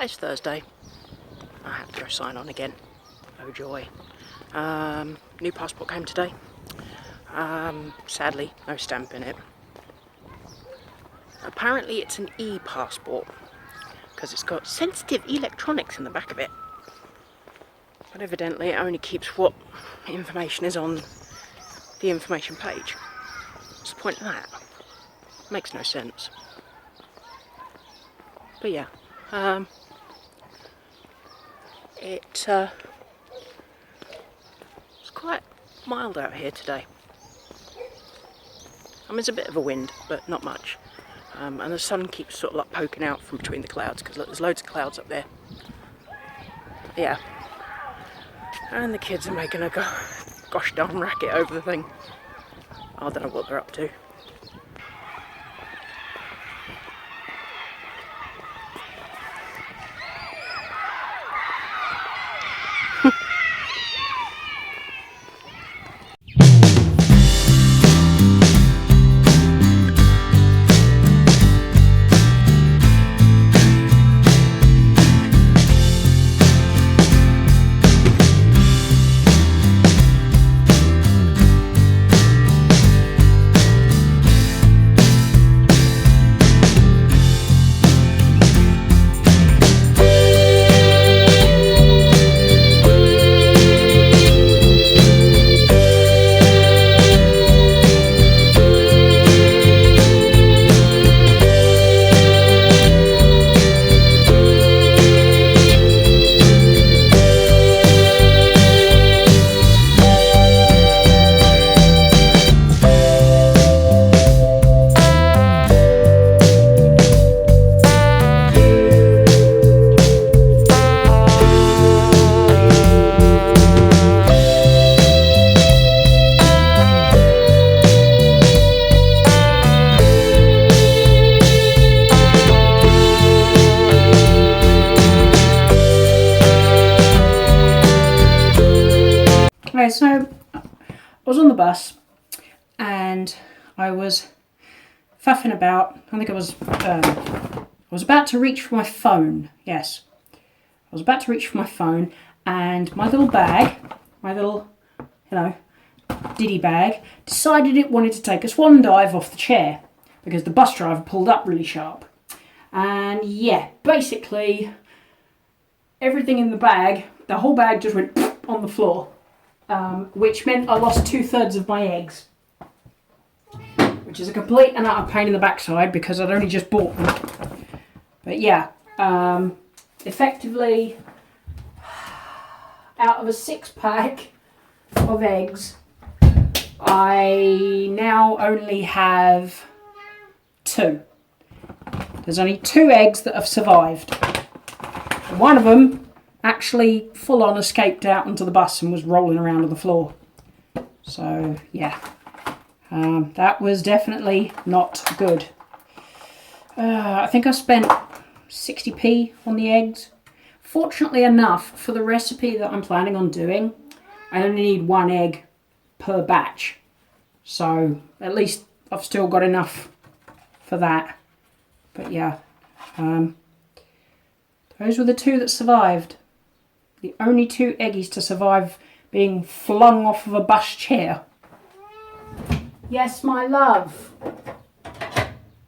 It's Thursday. I had to go sign on again. Oh joy. New passport came today. Sadly, no stamp in it. Apparently it's an e-passport because it's got sensitive electronics in the back of it. But evidently it only keeps what information is on the information page. What's the point of that? Makes no sense. But yeah, it's quite mild out here today. I mean, it's a bit of a wind, but not much. And the sun keeps sort of like poking out from between the clouds because there's loads of clouds up there. Yeah. And the kids are making a gosh darn racket over the thing. I don't know what they're up to. Okay, so I was on the bus and I was faffing about. I think I was about to reach for my phone. Yes, I was about to reach for my phone, and my little bag, my little, diddy bag, decided it wanted to take a swan dive off the chair because the bus driver pulled up really sharp. And yeah, basically everything in the bag, the whole bag just went on the floor. Which meant I lost 2/3 of my eggs, which is a complete and utter pain in the backside because I'd only just bought them. But yeah, effectively, out of a 6-pack of eggs, I now only have 2. There's only 2 eggs that have survived. One of them actually full on escaped out onto the bus and was rolling around on the floor. So yeah, that was definitely not good. I think I spent 60p on the eggs. Fortunately enough, for the recipe that I'm planning on doing, I only need 1 egg per batch. So at least I've still got enough for that. But yeah, those were the 2 that survived. The only 2 eggies to survive being flung off of a bus chair. Yes, my love.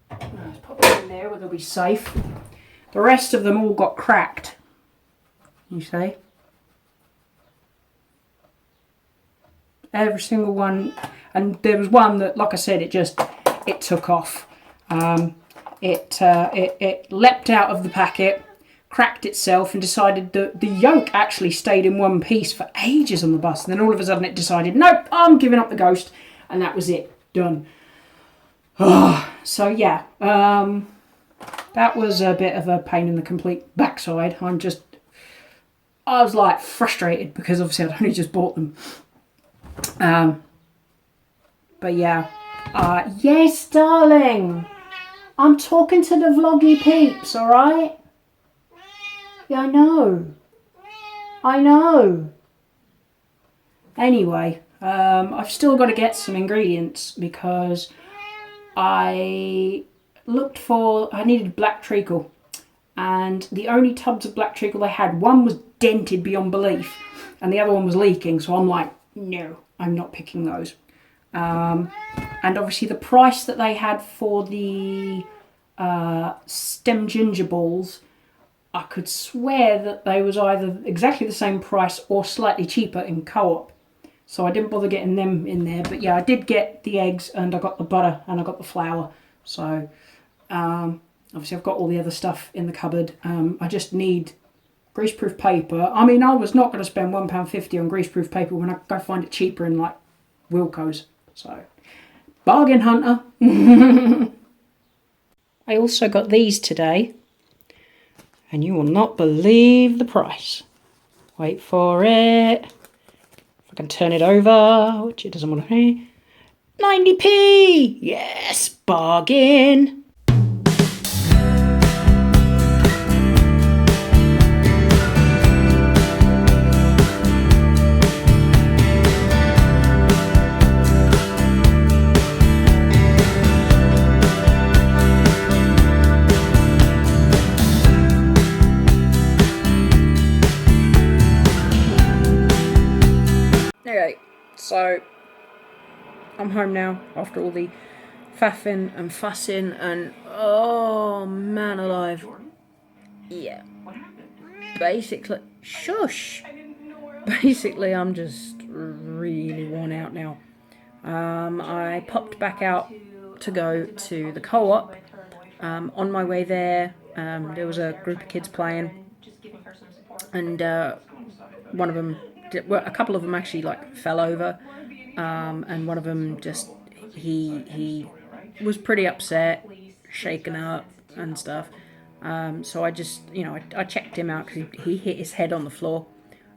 Let's pop them in there where they'll be safe. The rest of them all got cracked. You see? Every single one. And there was one that, like I said, it took off. It leapt out of the packet, cracked itself, and decided that the yolk actually stayed in one piece for ages on the bus, and then all of a sudden it decided, nope, I'm giving up the ghost, and that was it, done. So yeah, that was a bit of a pain in the complete backside. I was like frustrated because obviously I'd only just bought them. But yeah, yes darling, I'm talking to the vloggy peeps, alright? Yeah, I know. Anyway, I've still got to get some ingredients because I needed black treacle and the only tubs of black treacle they had, one was dented beyond belief, and the other one was leaking. So I'm like, no, I'm not picking those. And obviously the price that they had for the stem ginger balls, I could swear that they was either exactly the same price or slightly cheaper in Co-op. So I didn't bother getting them in there. But yeah, I did get the eggs, and I got the butter, and I got the flour. So obviously I've got all the other stuff in the cupboard. I just need greaseproof paper. I mean, I was not going to spend £1.50 on greaseproof paper when I go find it cheaper in like Wilko's. So, bargain hunter. I also got these today, and you will not believe the price. Wait for it. If I can turn it over, which it doesn't want to. 90p! Yes, bargain! Okay, so I'm home now after all the faffing and fussing, and oh man alive. Yeah. Basically, shush. Basically, I'm just really worn out now. I popped back out to go to the Co-op. On my way there, there was a group of kids playing, and one of them, well, a couple of them actually like fell over, and one of them just he was pretty upset, shaken up and stuff. So I just, I checked him out because he hit his head on the floor,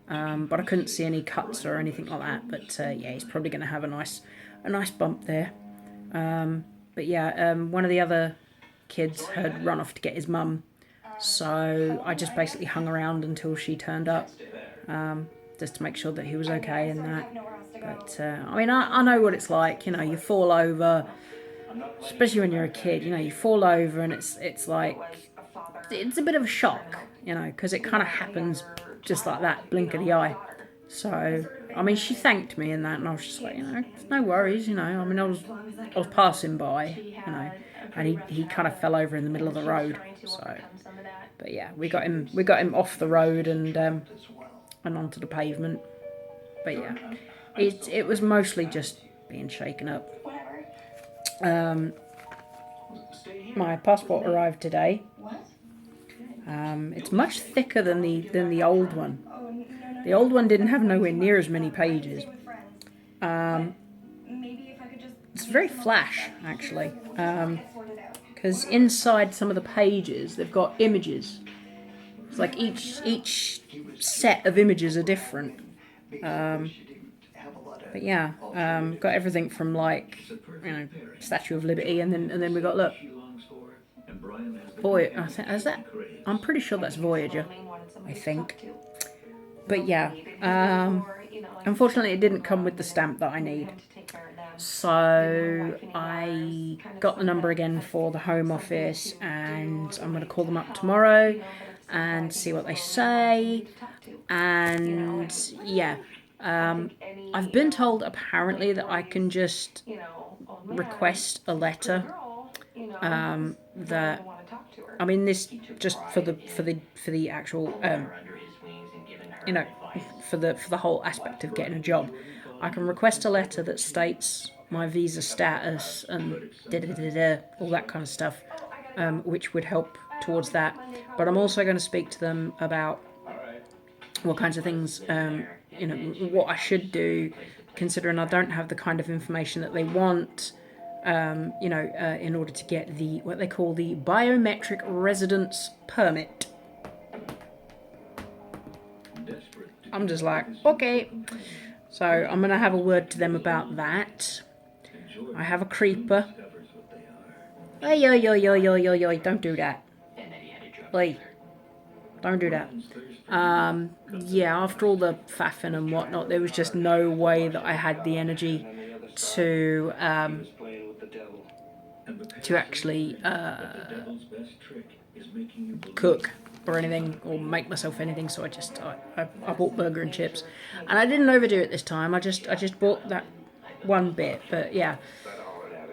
but I couldn't see any cuts or anything like that. But yeah, he's probably going to have a nice bump there. But yeah, one of the other kids had run off to get his mum, so I just basically hung around until she turned up, just to make sure that he was okay and that. But I mean, I know what it's like. You fall over, especially when you're a kid. You fall over and it's like it's a bit of a shock, because it kind of happens just like that, blink of the eye. So I mean, she thanked me and that, and I was just like, no worries, I mean, I was passing by, and he kind of fell over in the middle of the road. So, but yeah, we got him off the road and onto the pavement. But yeah, it was mostly just being shaken up. My passport arrived today. It's much thicker than the old one. The old one didn't have nowhere near as many pages. It's very flash, actually, because inside some of the pages they've got images. It's like each set of images are different. But yeah, got everything from like Statue of Liberty, and then we got, look, I'm pretty sure that's Voyager, I think. But yeah, unfortunately it didn't come with the stamp that I need. So I got the number again for the Home Office, and I'm going to call them up tomorrow and see what they say. And yeah, I've been told apparently that I can just request a letter. That, I mean, this just for the actual for the whole aspect of getting a job. I can request a letter that states my visa status and all that kind of stuff, which would help towards that. But I'm also going to speak to them about what kinds of things, what I should do, considering I don't have the kind of information that they want, in order to get what they call the biometric residence permit. I'm just like, okay. So I'm going to have a word to them about that. I have a creeper. Oi, don't do that. Oi, don't do that. Yeah, after all the faffing and whatnot, there was just no way that I had the energy to to actually cook or anything or make myself anything, so I bought burger and chips, and I didn't overdo it this time. I just bought that one bit, but yeah,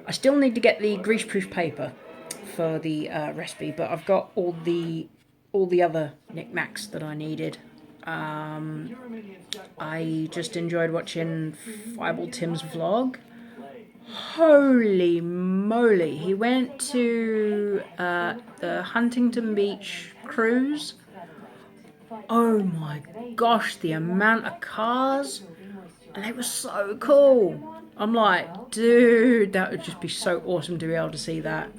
I still need to get the greaseproof paper for the recipe, but I've got all the other knickknacks that I needed. I just enjoyed watching Fireball Tim's vlog. Holy moly! He went to the Huntington Beach cruise. Oh my gosh, the amount of cars! And they were so cool. I'm like, dude, that would just be so awesome to be able to see that.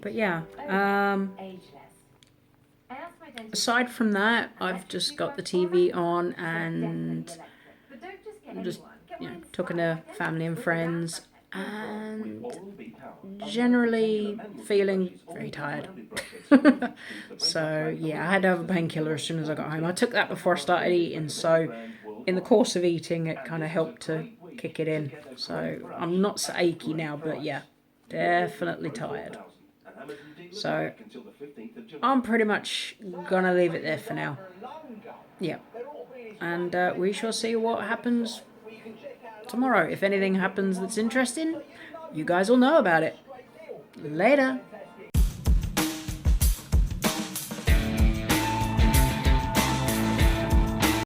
But yeah, aside from that, I've just got the TV on and just, talking to family and friends, and generally feeling very tired. So yeah, I had to have a painkiller as soon as I got home. I took that before I started eating, so in the course of eating it kind of helped to kick it in. So I'm not so achy now, but yeah, definitely tired. So I'm pretty much gonna leave it there for now. Yeah, and we shall see what happens tomorrow. If anything happens that's interesting, you guys will know about it. Later.